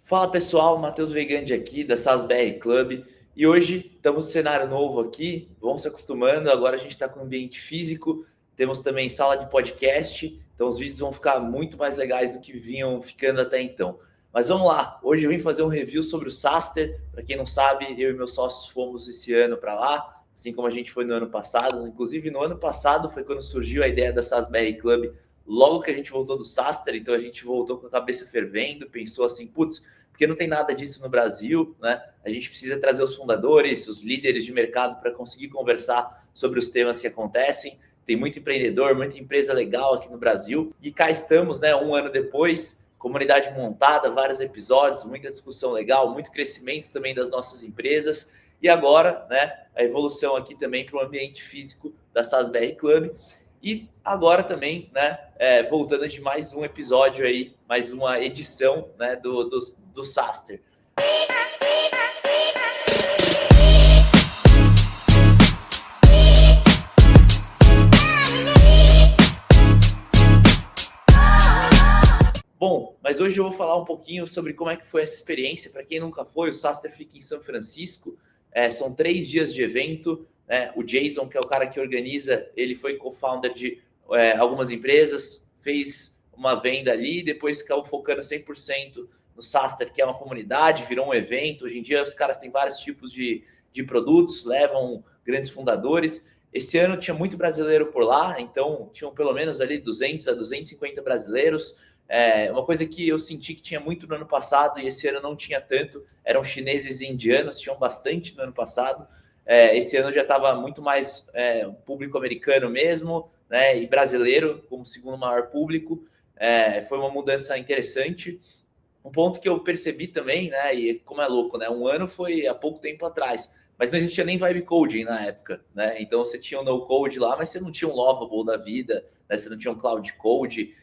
Fala pessoal, Matheus Vegandi aqui da SASBR Club e hoje estamos em cenário novo aqui, vão se acostumando, agora a gente está com ambiente físico, temos também sala de podcast, então os vídeos vão ficar muito mais legais do que vinham ficando até então. Mas vamos lá, hoje eu vim fazer um review sobre o Saster, para quem não sabe, eu e meus sócios fomos esse ano para lá, assim como a gente foi no ano passado, inclusive no ano passado foi quando surgiu a ideia da SASBR Club, logo que a gente voltou do Saster, então a gente voltou com a cabeça fervendo, pensou assim, putz, porque não tem nada disso no Brasil, né? A gente precisa trazer os fundadores, os líderes de mercado para conseguir conversar sobre os temas que acontecem. Tem muito empreendedor, muita empresa legal aqui no Brasil. E cá estamos, né? Um ano depois, comunidade montada, vários episódios, muita discussão legal, muito crescimento também das nossas empresas. E agora, né? A evolução aqui também para o ambiente físico da SASBR Club. E agora também, né, voltando de mais um episódio aí, mais uma edição, né, do Saster. Bom, mas hoje eu vou falar um pouquinho sobre como é que foi essa experiência. Para quem nunca foi, o Saster fica em São Francisco, são 3 dias de evento, né? O Jason, que é o cara que organiza, ele foi co-founder de algumas empresas, fez uma venda ali, depois ficou focando 100% no Saster, que é uma comunidade, virou um evento. Hoje em dia os caras têm vários tipos de produtos, levam grandes fundadores. Esse ano tinha muito brasileiro por lá, então tinham pelo menos ali 200 a 250 brasileiros. Uma coisa que eu senti que tinha muito no ano passado e esse ano não tinha tanto, eram chineses e indianos, tinham bastante no ano passado. Esse ano já estava muito mais público americano mesmo, né, e brasileiro como segundo maior público. Foi uma mudança interessante. Um ponto que eu percebi também, né, e como é louco, né, um ano foi há pouco tempo atrás, mas não existia nem vibe coding na época, né? Então você tinha um no code lá, mas você não tinha um Lovable da vida, né? Você não tinha um cloud code,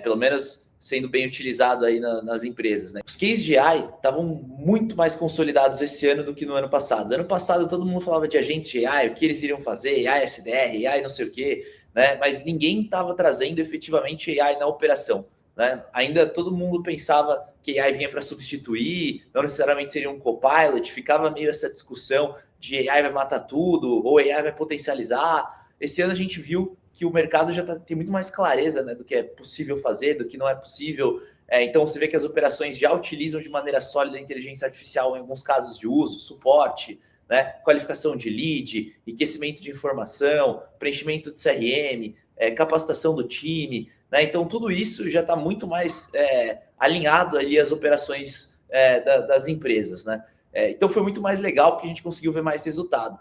pelo menos sendo bem utilizado aí nas empresas, né? Os cases de AI estavam muito mais consolidados esse ano do que no ano passado. Ano passado todo mundo falava de agente de AI, o que eles iriam fazer, AI SDR, AI não sei o quê, né? Mas ninguém estava trazendo efetivamente AI na operação, né? Ainda todo mundo pensava que AI vinha para substituir, não necessariamente seria um copilot, ficava meio essa discussão de AI vai matar tudo, ou AI vai potencializar. Esse ano a gente viu que o mercado já tem muito mais clareza, né, do que é possível fazer, do que não é possível. Então você vê que as operações já utilizam de maneira sólida a inteligência artificial em alguns casos de uso, suporte, né, qualificação de lead, enriquecimento de informação, preenchimento de CRM, capacitação do time, né? Então tudo isso já está muito mais alinhado ali às operações das empresas, né? Então foi muito mais legal porque a gente conseguiu ver mais resultado.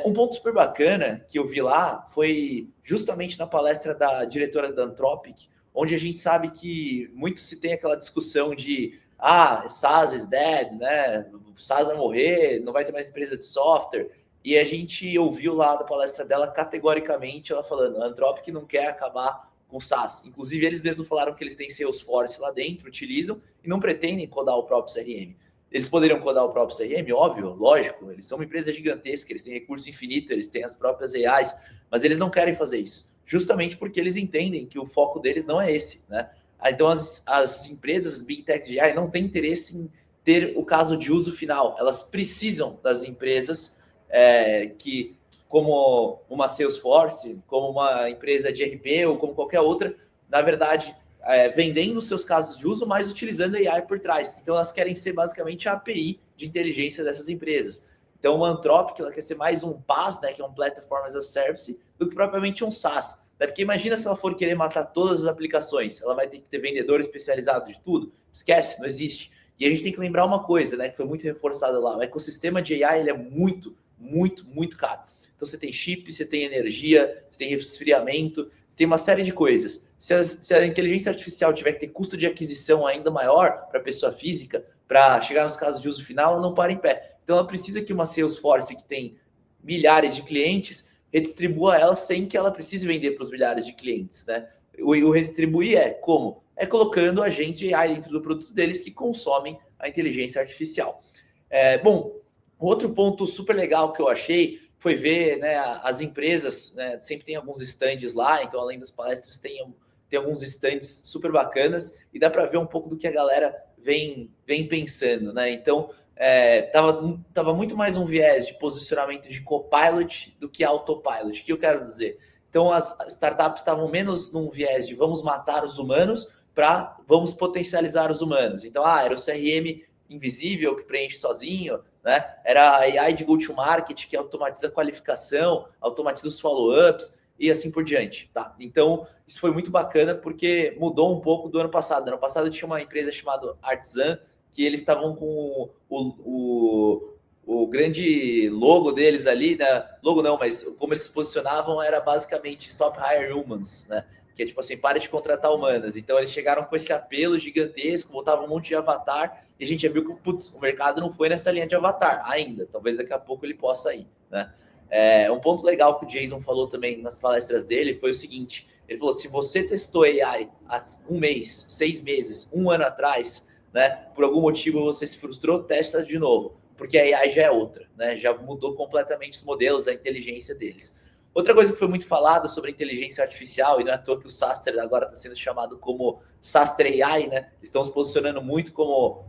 Um ponto super bacana que eu vi lá foi justamente na palestra da diretora da Anthropic, onde a gente sabe que muito se tem aquela discussão de SaaS is dead, né? O SaaS vai morrer, não vai ter mais empresa de software. E a gente ouviu lá da palestra dela categoricamente ela falando: a Anthropic não quer acabar com SaaS. Inclusive, eles mesmos falaram que eles têm Salesforce lá dentro, utilizam e não pretendem codar o próprio CRM. Eles poderiam codar o próprio CRM, óbvio, lógico, eles são uma empresa gigantesca, eles têm recurso infinito, eles têm as próprias AIs, mas eles não querem fazer isso, justamente porque eles entendem que o foco deles não é esse, né? Então as empresas, as Big Tech de AI, não têm interesse em ter o caso de uso final, elas precisam das empresas que, como uma Salesforce, como uma empresa de RP ou como qualquer outra, na verdade, vendendo seus casos de uso, mas utilizando AI por trás. Então, elas querem ser basicamente a API de inteligência dessas empresas. Então, o Anthropic ela quer ser mais um PaaS, né, que é um Platform as a Service, do que propriamente um SaaS. Né? Porque imagina se ela for querer matar todas as aplicações, ela vai ter que ter vendedor especializado de tudo? Esquece, não existe. E a gente tem que lembrar uma coisa, né, que foi muito reforçado lá: o ecossistema de AI ele é muito, muito, muito caro. Então você tem chip, você tem energia, você tem resfriamento, você tem uma série de coisas. Se a inteligência artificial tiver que ter custo de aquisição ainda maior para a pessoa física, para chegar nos casos de uso final, ela não para em pé. Então ela precisa que uma Salesforce que tem milhares de clientes redistribua ela sem que ela precise vender para os milhares de clientes, né? O redistribuir como? Colocando agente de AI dentro do produto deles que consomem a inteligência artificial. Bom, outro ponto super legal que eu achei foi ver, né, as empresas, né, sempre tem alguns stands lá, então além das palestras tem alguns stands super bacanas e dá para ver um pouco do que a galera vem pensando, né? Então, tava muito mais um viés de posicionamento de copilot do que autopilot. O que eu quero dizer? Então, as startups estavam menos num viés de vamos matar os humanos para vamos potencializar os humanos. Então, era o CRM invisível que preenche sozinho, né? Era a AI de go-to-market que automatiza a qualificação, automatiza os follow-ups e assim por diante, tá? Então, isso foi muito bacana porque mudou um pouco do ano passado. Ano passado tinha uma empresa chamada Artisan, que eles estavam com o grande logo deles ali, né? Logo não, mas como eles se posicionavam era basicamente Stop Hire Humans, né? Que é tipo assim, pare de contratar humanas. Então eles chegaram com esse apelo gigantesco, botavam um monte de avatar, e a gente já viu que putz, o mercado não foi nessa linha de avatar ainda. Talvez daqui a pouco ele possa ir, né? Um ponto legal que o Jason falou também nas palestras dele foi o seguinte: ele falou, se você testou AI há um mês, 6 meses, um ano atrás, né, por algum motivo você se frustrou, testa de novo, porque a AI já é outra, né, já mudou completamente os modelos, a inteligência deles. Outra coisa que foi muito falada sobre inteligência artificial, e não é à toa que o Saster agora está sendo chamado como Saster AI, né? Estão se posicionando muito como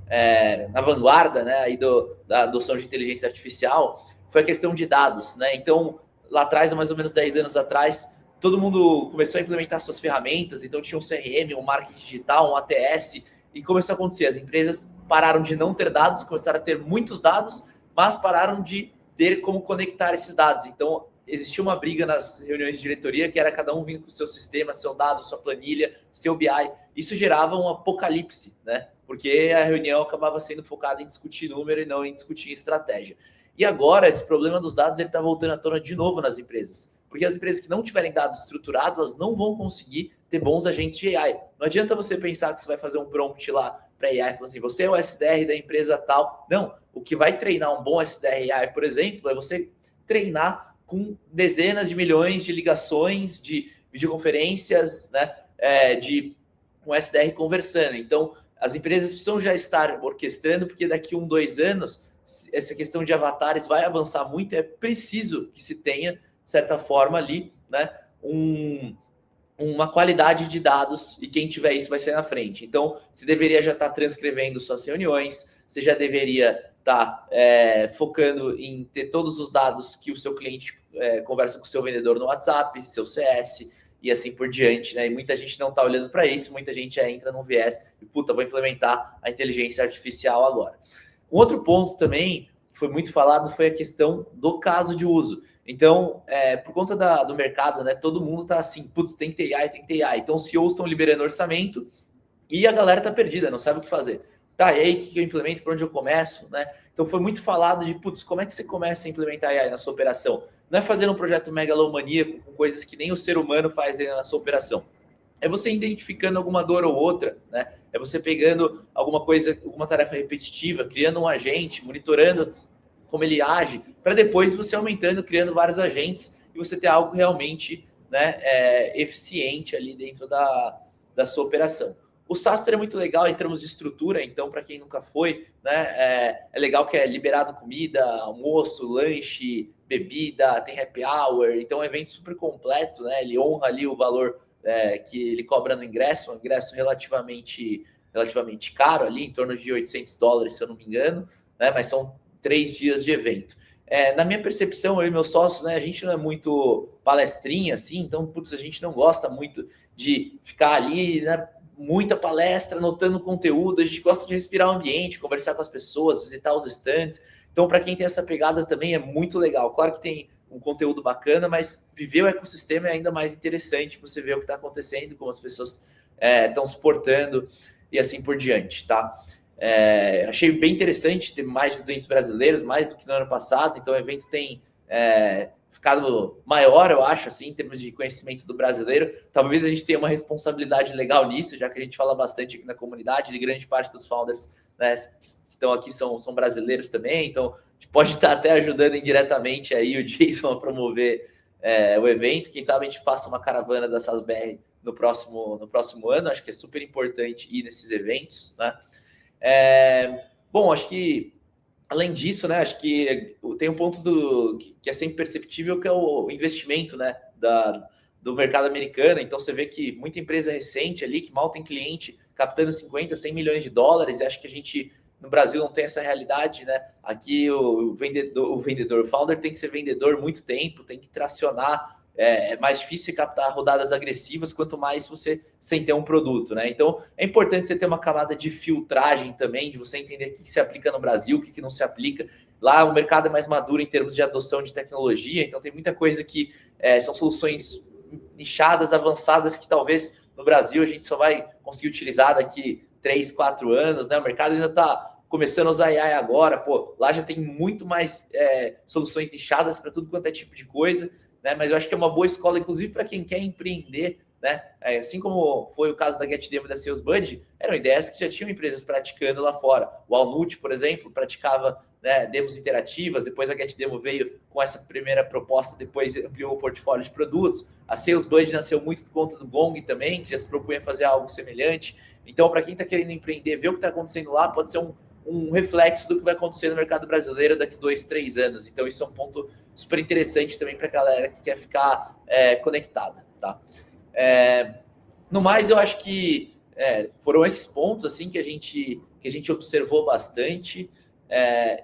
na vanguarda, né, aí da adoção de inteligência artificial, foi a questão de dados, né? Então, lá atrás, há mais ou menos 10 anos atrás, todo mundo começou a implementar suas ferramentas, então tinha um CRM, um marketing digital, um ATS, e começou a acontecer. As empresas pararam de não ter dados, começaram a ter muitos dados, mas pararam de ter como conectar esses dados. Então, existia uma briga nas reuniões de diretoria, que era cada um vindo com o seu sistema, seu dado, sua planilha, seu BI. Isso gerava um apocalipse, né? Porque a reunião acabava sendo focada em discutir número e não em discutir estratégia. E agora, esse problema dos dados está voltando à tona de novo nas empresas. Porque as empresas que não tiverem dados estruturados, elas não vão conseguir ter bons agentes de AI. Não adianta você pensar que você vai fazer um prompt lá para AI, falando assim, você é o SDR da empresa tal. Não, o que vai treinar um bom SDR AI, por exemplo, é você treinar com dezenas de milhões de ligações, de videoconferências, né, de um SDR conversando. Então, as empresas precisam já estar orquestrando, porque daqui 1, 2 anos, essa questão de avatares vai avançar muito, é preciso que se tenha, de certa forma, ali, né, uma qualidade de dados, e quem tiver isso vai sair na frente. Então, você deveria já estar transcrevendo suas reuniões, você já deveria estar focando em ter todos os dados que o seu cliente conversa com o seu vendedor no WhatsApp, seu CS, e assim por diante, né? E muita gente não está olhando para isso, muita gente já entra num viés e, puta, vou implementar a inteligência artificial agora. Um outro ponto também que foi muito falado foi a questão do caso de uso. Então, por conta do mercado, né, todo mundo está assim, putz, tem que ter AI, tem que ter AI. Então, os CEOs estão liberando orçamento e a galera está perdida, não sabe o que fazer. Tá, e aí o que eu implemento, por onde eu começo, né? Então, foi muito falado de, putz, como é que você começa a implementar AI na sua operação? Não é fazer um projeto megalomaníaco com coisas que nem o ser humano faz na sua operação. É você identificando alguma dor ou outra, né? É você pegando alguma coisa, alguma tarefa repetitiva, criando um agente, monitorando como ele age, para depois você aumentando, criando vários agentes e você ter algo realmente, né, eficiente ali dentro da sua operação. O Saster é muito legal em termos de estrutura, então, para quem nunca foi, né, é legal que é liberado comida, almoço, lanche, bebida, tem happy hour, então é um evento super completo, né? Ele honra ali o valor que ele cobra no ingresso, um ingresso relativamente caro ali, em torno de $800, se eu não me engano, né? Mas são 3 dias de evento. Na minha percepção, eu e meus sócios, né, a gente não é muito palestrinha, assim, então, putz, a gente não gosta muito de ficar ali, né, muita palestra, anotando conteúdo, a gente gosta de respirar o ambiente, conversar com as pessoas, visitar os stands. Então, para quem tem essa pegada também é muito legal. Claro que tem um conteúdo bacana, mas viver o ecossistema é ainda mais interessante, você vê o que está acontecendo, como as pessoas estão se portando e assim por diante, tá? Achei bem interessante ter mais de 200 brasileiros, mais do que no ano passado, então o evento tem ficado maior, eu acho, assim, em termos de conhecimento do brasileiro. Talvez a gente tenha uma responsabilidade legal nisso, já que a gente fala bastante aqui na comunidade, de grande parte dos founders, né, que estão aqui são brasileiros também, então a gente pode estar até ajudando indiretamente aí o Jason a promover o evento. Quem sabe a gente faça uma caravana da SASBR no próximo ano, acho que é super importante ir nesses eventos, né? Bom, acho que além disso, né, acho que tem um ponto que é sempre perceptível, que é o investimento, né, do mercado americano. Então você vê que muita empresa recente ali, que mal tem cliente, captando 50, 100 milhões de dólares. E acho que a gente, no Brasil, não tem essa realidade, né? Aqui o vendedor, o founder tem que ser vendedor muito tempo, tem que tracionar. É mais difícil captar rodadas agressivas, quanto mais você sem ter um produto, né? Então, é importante você ter uma camada de filtragem também, de você entender o que se aplica no Brasil, o que não se aplica. Lá o mercado é mais maduro em termos de adoção de tecnologia, então tem muita coisa que são soluções nichadas, avançadas, que talvez no Brasil a gente só vai conseguir utilizar daqui 3, 4 anos, né? O mercado ainda está começando a usar AI agora, pô, lá já tem muito mais soluções nichadas para tudo quanto é tipo de coisa, né? Mas eu acho que é uma boa escola, inclusive para quem quer empreender, né? Assim como foi o caso da GetDemo e da SalesBuddy, eram ideias que já tinham empresas praticando lá fora. O Alnut, por exemplo, praticava, né, demos interativas, depois a GetDemo veio com essa primeira proposta, depois ampliou o portfólio de produtos. A SalesBuddy nasceu muito por conta do Gong também, que já se propunha fazer algo semelhante. Então, para quem está querendo empreender, ver o que está acontecendo lá, pode ser um reflexo do que vai acontecer no mercado brasileiro daqui 2, 3 anos. Então, isso é um ponto super interessante também para a galera que quer ficar conectada, tá? No mais, eu acho que foram esses pontos assim que a gente observou bastante.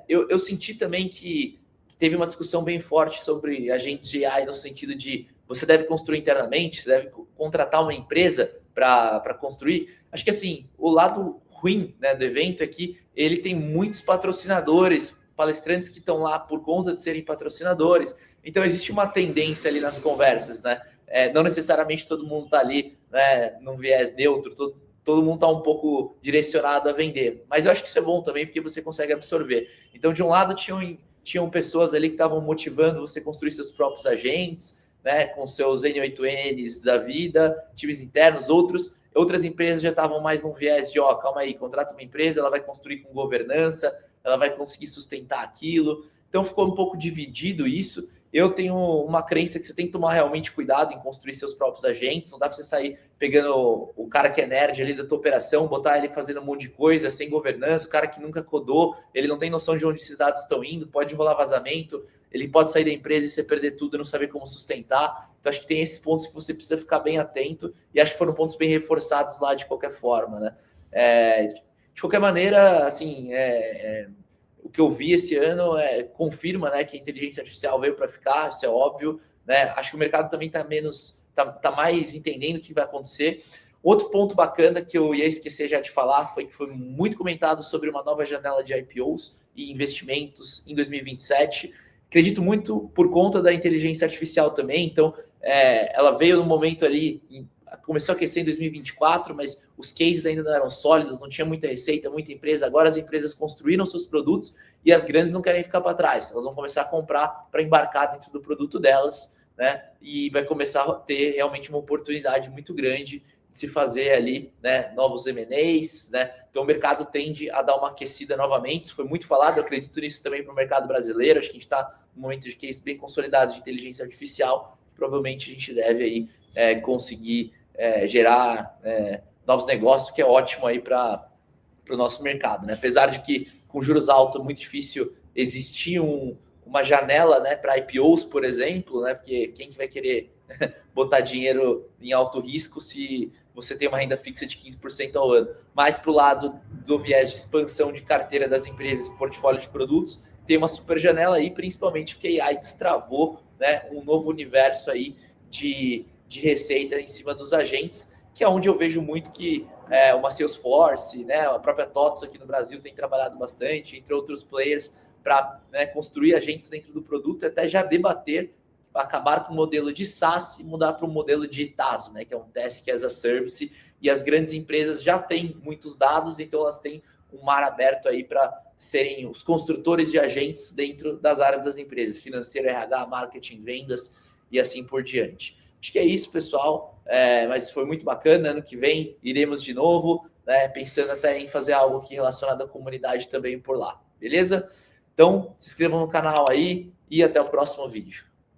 Eu senti também que teve uma discussão bem forte sobre agentes de AI, no sentido de você deve construir internamente, você deve contratar uma empresa para construir. Acho que assim, o lado ruim, né, do evento é que ele tem muitos patrocinadores, palestrantes que estão lá por conta de serem patrocinadores. Então existe uma tendência ali nas conversas, né? Não necessariamente todo mundo está ali, né, num viés neutro, todo mundo está um pouco direcionado a vender. Mas eu acho que isso é bom também, porque você consegue absorver. Então, de um lado, tinham pessoas ali que estavam motivando você a construir seus próprios agentes, né, com seus N8Ns da vida, times internos, outras empresas já estavam mais num viés de, calma aí, contrata uma empresa, ela vai construir com governança, ela vai conseguir sustentar aquilo. Então, ficou um pouco dividido isso. Eu tenho uma crença que você tem que tomar realmente cuidado em construir seus próprios agentes. Não dá para você sair pegando o cara que é nerd ali da tua operação, botar ele fazendo um monte de coisa, sem governança, o cara que nunca codou, ele não tem noção de onde esses dados estão indo, pode rolar vazamento, ele pode sair da empresa e você perder tudo e não saber como sustentar. Então, acho que tem esses pontos que você precisa ficar bem atento, e acho que foram pontos bem reforçados lá de qualquer forma, né? De qualquer maneira, assim, o que eu vi esse ano confirma, né, que a inteligência artificial veio para ficar, isso é óbvio, né? Acho que o mercado também está mais entendendo o que vai acontecer. Outro ponto bacana que eu ia esquecer já de falar foi que foi muito comentado sobre uma nova janela de IPOs e investimentos em 2027. Acredito muito por conta da inteligência artificial também. Então, ela veio no momento ali, começou a aquecer em 2024, mas os cases ainda não eram sólidos, não tinha muita receita, muita empresa. Agora as empresas construíram seus produtos e as grandes não querem ficar para trás. Elas vão começar a comprar para embarcar dentro do produto delas, né? E vai começar a ter realmente uma oportunidade muito grande de se fazer ali, né, novos M&As, né? Então o mercado tende a dar uma aquecida novamente. Isso foi muito falado, eu acredito nisso também para o mercado brasileiro. Acho que a gente está num momento de cases bem consolidados de inteligência artificial. Provavelmente a gente deve aí conseguir gerar novos negócios, que é ótimo aí para o nosso mercado, né? Apesar de que com juros altos é muito difícil existir uma janela, né, para IPOs, por exemplo, né? Porque quem que vai querer botar dinheiro em alto risco se você tem uma renda fixa de 15% ao ano? Mas para o lado do viés de expansão de carteira das empresas e portfólio de produtos, tem uma super janela aí, principalmente porque a AI destravou, né, um novo universo aí de receita em cima dos agentes, que é onde eu vejo muito que uma Salesforce, né, a própria TOTS aqui no Brasil tem trabalhado bastante, entre outros players, para, né, construir agentes dentro do produto, até já debater, acabar com o modelo de SaaS e mudar para um modelo de TaaS, né, que é um Task as a Service, e as grandes empresas já têm muitos dados, então elas têm um mar aberto aí para serem os construtores de agentes dentro das áreas das empresas, financeiro, RH, marketing, vendas e assim por diante. Acho que é isso, pessoal, mas foi muito bacana. Ano que vem iremos de novo, né, pensando até em fazer algo aqui relacionado à comunidade também por lá, beleza? Então, se inscrevam no canal aí e até o próximo vídeo.